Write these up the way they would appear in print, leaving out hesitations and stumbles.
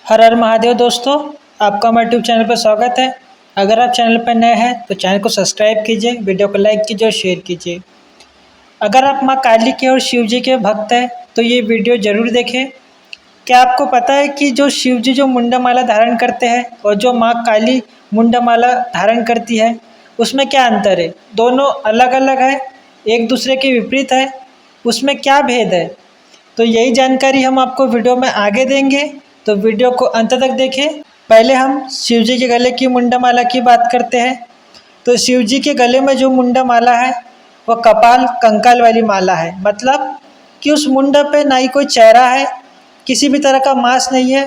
हर हर महादेव दोस्तों, आपका हमारे यूट्यूब चैनल पर स्वागत है। अगर आप चैनल पर नए हैं तो चैनल को सब्सक्राइब कीजिए, वीडियो को लाइक कीजिए और शेयर कीजिए। अगर आप माँ काली के और शिव जी के भक्त हैं तो ये वीडियो ज़रूर देखें। क्या आपको पता है कि जो शिव जी जो मुंडा माला धारण करते हैं और जो माँ काली मुंडा माला धारण करती है उसमें क्या अंतर है? दोनों अलग अलग है, एक दूसरे के विपरीत है, उसमें क्या भेद है? तो यही जानकारी हम आपको वीडियो में आगे देंगे, तो वीडियो को अंत तक देखें। पहले हम शिव जी के गले की मुंडा माला की बात करते हैं। तो शिव जी के गले में जो मुंडा माला है वह कपाल कंकाल वाली माला है, मतलब कि उस मुंडा पे ना ही कोई चेहरा है, किसी भी तरह का मांस नहीं है,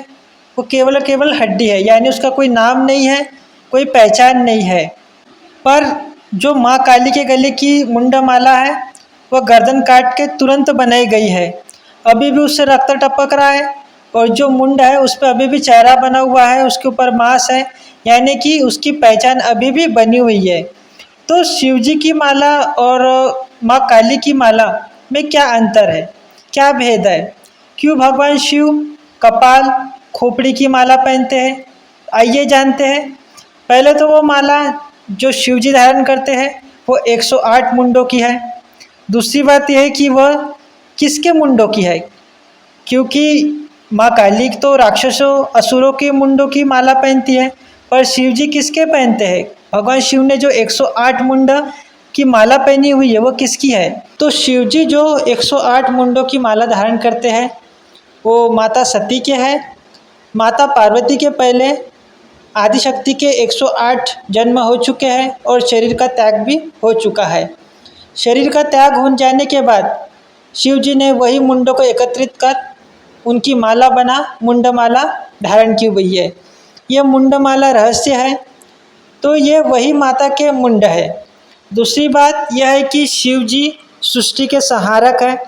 वो केवल हड्डी है, यानी उसका कोई नाम नहीं है, कोई पहचान नहीं है। पर जो माँ काली के गले की मुंडा माला है वह गर्दन काट के तुरंत बनाई गई है। अभी भी उससे रक्त टपक रहा है और जो मुंड है उस पर अभी भी चेहरा बना हुआ है, उसके ऊपर मांस है, यानी कि उसकी पहचान अभी भी बनी हुई है। तो शिव जी की माला और माँ काली की माला में क्या अंतर है, क्या भेद है? क्यों भगवान शिव कपाल खोपड़ी की माला पहनते हैं? आइए जानते हैं। पहले तो वो माला जो शिव जी धारण करते हैं वो 108 मुंडों की है। दूसरी बात यह है कि वह किसके मुंडों की है, क्योंकि माँ काली तो राक्षसों असुरों के मुंडों की माला पहनती है, पर शिव जी किसके पहनते हैं? भगवान शिव ने जो 108 मुंड की माला पहनी हुई है वो किसकी है? तो शिव जी जो 108 मुंडों की माला धारण करते हैं वो माता सती के हैं। माता पार्वती के पहले आदिशक्ति के 108 जन्म हो चुके हैं और शरीर का त्याग भी हो चुका है। शरीर का त्याग हो जाने के बाद शिव जी ने वही मुंडों को एकत्रित कर उनकी माला बना मुंड माला धारण की हुई है। यह मुंड माला रहस्य है, तो ये वही माता के मुंड है। दूसरी बात यह है कि शिव जी सृष्टि के संहारक है।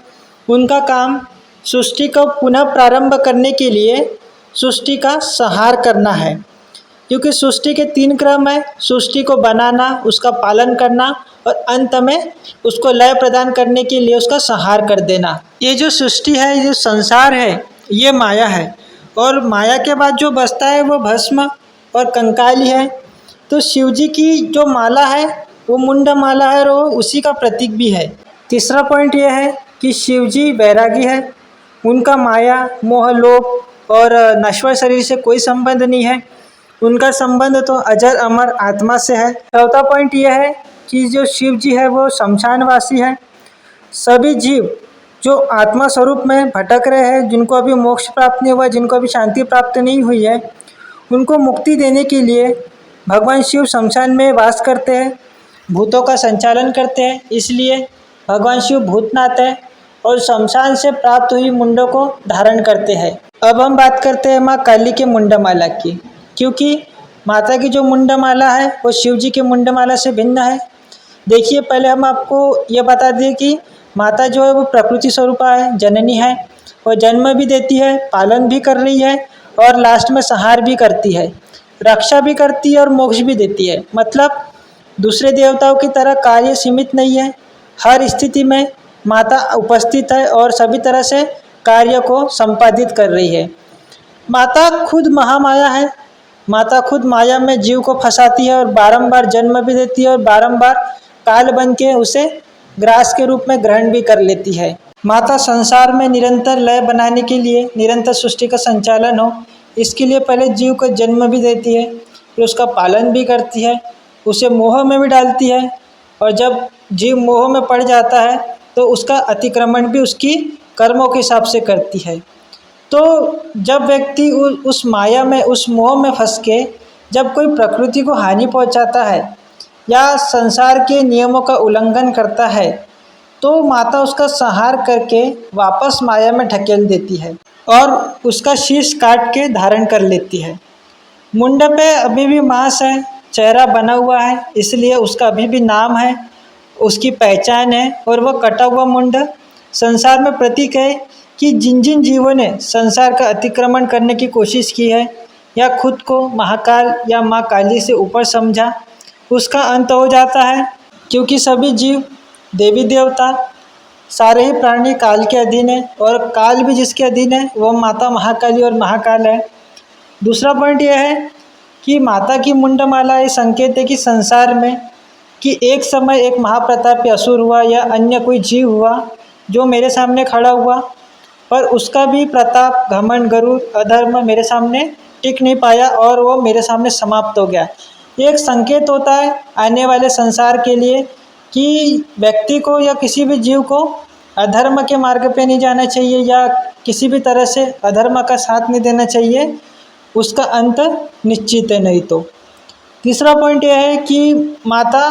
उनका काम सृष्टि को पुनः प्रारंभ करने के लिए सृष्टि का संहार करना है, क्योंकि सृष्टि के 3 क्रम है: सृष्टि को बनाना, उसका पालन करना और अंत में उसको लय प्रदान करने के लिए उसका संहार कर देना। ये जो सृष्टि है, जो संसार है, ये माया है और माया के बाद जो बचता है वो भस्म और कंकाल ही है। तो शिव जी की जो माला है वो मुंड माला है और वो उसी का प्रतीक भी है। तीसरा पॉइंट ये है कि शिव जी बैरागी है, उनका माया मोह लोभ और नश्वर शरीर से कोई संबंध नहीं है, उनका संबंध तो अजर अमर आत्मा से है। चौथा पॉइंट यह है कि जो शिव जी है वो शमशानवासी है। सभी जीव जो आत्मा स्वरूप में भटक रहे हैं, जिनको अभी मोक्ष प्राप्त नहीं हुआ, जिनको अभी शांति प्राप्त नहीं हुई है, उनको मुक्ति देने के लिए भगवान शिव शमशान में वास करते हैं, भूतों का संचालन करते हैं। इसलिए भगवान शिव भूतनाथ है और शमशान से प्राप्त हुई मुंडों को धारण करते हैं। अब हम बात करते हैं माँ काली के मुंड माला की, क्योंकि माता की जो मुंड माला है वो शिव जी के मुंड माला से भिन्न है। देखिए, पहले हम आपको ये बता दें कि माता जो है वो प्रकृति स्वरूपा है, जननी है, वो जन्म भी देती है, पालन भी कर रही है और लास्ट में संहार भी करती है, रक्षा भी करती है और मोक्ष भी देती है। मतलब दूसरे देवताओं की तरह कार्य सीमित नहीं है, हर स्थिति में माता उपस्थित है और सभी तरह से कार्य को संपादित कर रही है। माता खुद महामाया है, माता खुद माया में जीव को फंसाती है और बारंबार जन्म भी देती है और बारंबार काल बन के उसे ग्रास के रूप में ग्रहण भी कर लेती है। माता संसार में निरंतर लय बनाने के लिए, निरंतर सृष्टि का संचालन हो, इसके लिए पहले जीव को जन्म भी देती है, फिर उसका पालन भी करती है, उसे मोह में भी डालती है और जब जीव मोह में पड़ जाता है तो उसका अतिक्रमण भी उसकी कर्मों के हिसाब से करती है। तो जब व्यक्ति उस माया में, उस मोह में फंस के जब कोई प्रकृति को हानि पहुंचाता है या संसार के नियमों का उल्लंघन करता है तो माता उसका संहार करके वापस माया में ढकेल देती है और उसका शीश काट के धारण कर लेती है। मुंड पे अभी भी मांस है, चेहरा बना हुआ है, इसलिए उसका अभी भी नाम है, उसकी पहचान है और वह कटा हुआ मुंड संसार में प्रतीक है कि जिन जिन जीवों ने संसार का अतिक्रमण करने की कोशिश की है या खुद को महाकाल या माँ काली से ऊपर समझा, उसका अंत हो जाता है। क्योंकि सभी जीव, देवी देवता, सारे ही प्राणी काल के अधीन है और काल भी जिसके अधीन है वह माता महाकाली और महाकाल है। दूसरा पॉइंट यह है कि माता की मुंडमाला ये संकेत है कि संसार में कि एक समय एक महाप्रतापी असुर हुआ या अन्य कोई जीव हुआ जो मेरे सामने खड़ा हुआ, पर उसका भी प्रताप, घमंड, गरुड़, अधर्म मेरे सामने टिक नहीं पाया और वो मेरे सामने समाप्त हो गया। ये एक संकेत होता है आने वाले संसार के लिए कि व्यक्ति को या किसी भी जीव को अधर्म के मार्ग पे नहीं जाना चाहिए या किसी भी तरह से अधर्म का साथ नहीं देना चाहिए, उसका अंत निश्चित है नहीं तो। तीसरा पॉइंट यह है कि माता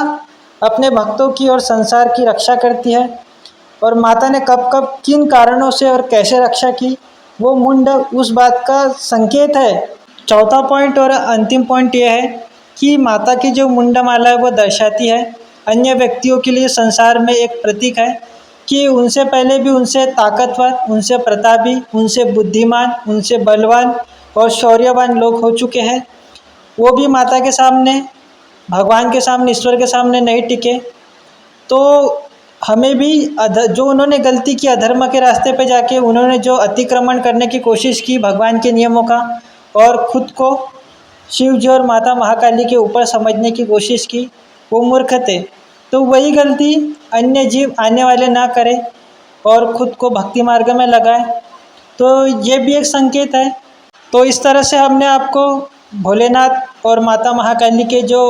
अपने भक्तों की और संसार की रक्षा करती है और माता ने कब कब किन कारणों से और कैसे रक्षा की वो मुंड उस बात का संकेत है। चौथा पॉइंट और अंतिम पॉइंट यह है कि माता की जो मुंडमाला है वो दर्शाती है अन्य व्यक्तियों के लिए संसार में एक प्रतीक है कि उनसे पहले भी उनसे ताकतवर, उनसे प्रतापी, उनसे बुद्धिमान, उनसे बलवान और शौर्यवान लोग हो चुके हैं, वो भी माता के सामने, भगवान के सामने, ईश्वर के सामने नहीं टिके। तो हमें भी जो उन्होंने गलती की अधर्म के रास्ते पे जाके उन्होंने जो अतिक्रमण करने की कोशिश की भगवान के नियमों का और खुद को शिव जी और माता महाकाली के ऊपर समझने की कोशिश की, वो मूर्ख थे। तो वही गलती अन्य जीव आने वाले ना करें और खुद को भक्ति मार्ग में लगाए, तो ये भी एक संकेत है। तो इस तरह से हमने आपको भोलेनाथ और माता महाकाली के जो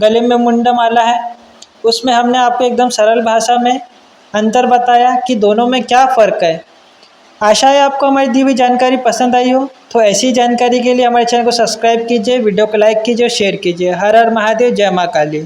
गले में मुंडमाला है उसमें हमने आपको एकदम सरल भाषा में अंतर बताया कि दोनों में क्या फ़र्क है। आशा है आपको हमारी दी हुई जानकारी पसंद आई हो। तो ऐसी जानकारी के लिए हमारे चैनल को सब्सक्राइब कीजिए, वीडियो को लाइक कीजिए और शेयर कीजिए। हर हर महादेव, जय माँ काली।